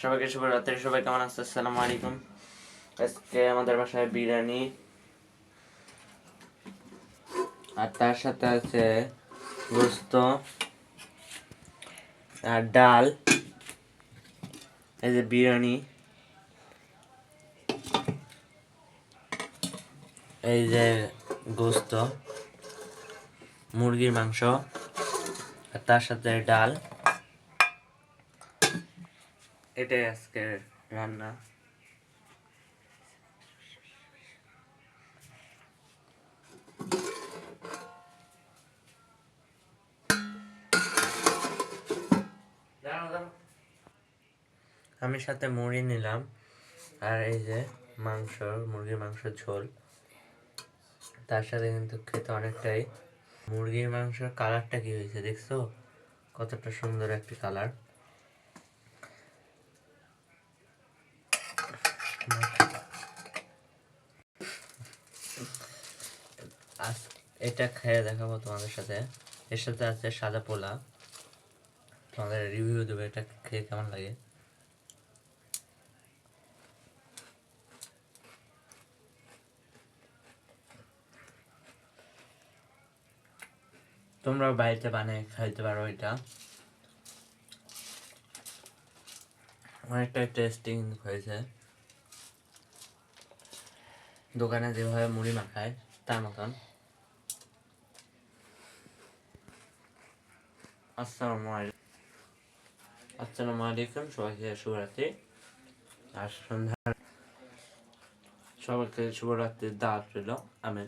সবাইকে শুভরাত্রি। সবাই কেমন আছে? আসসালামু আলাইকুম। আজকে আমাদের বাসায় বিরিয়ানি আর তার সাথে আছে গোস্ত আর ডাল। এই যে বিরিয়ানি, এই যে গোস্ত, মুরগির মাংস আর তার সাথে ডাল। এটাই আজকের রান্না। আমি সাথে মুড়ি নিলাম আর এই যে মাংস, মুরগির মাংসের ঝোল। তার সাথে কিন্তু খেতে অনেকটাই। মুরগির মাংসের কালারটা কি হয়েছে দেখছো? কতটা সুন্দর একটি কালার। এটা খেয়ে দেখাবো তোমাদের সাথে। এর সাথে আছে সাদা পোলা। তোমাদের রিভিউ দেবো এটা খেয়ে কেমন লাগে। তোমরা বাড়িতে বানিয়ে খাইতে পারো। এটা অনেকটা টেস্টি হয়েছে। দোকানে যেভাবে মুড়ি মাখায় তার মতন। আসসালামু আলাইকুম, সবাইকে শুভরাত্রি। আর সন্ধ্যা সবাইকে শুভরাত্রির দাওয়াত রইল। আমিন।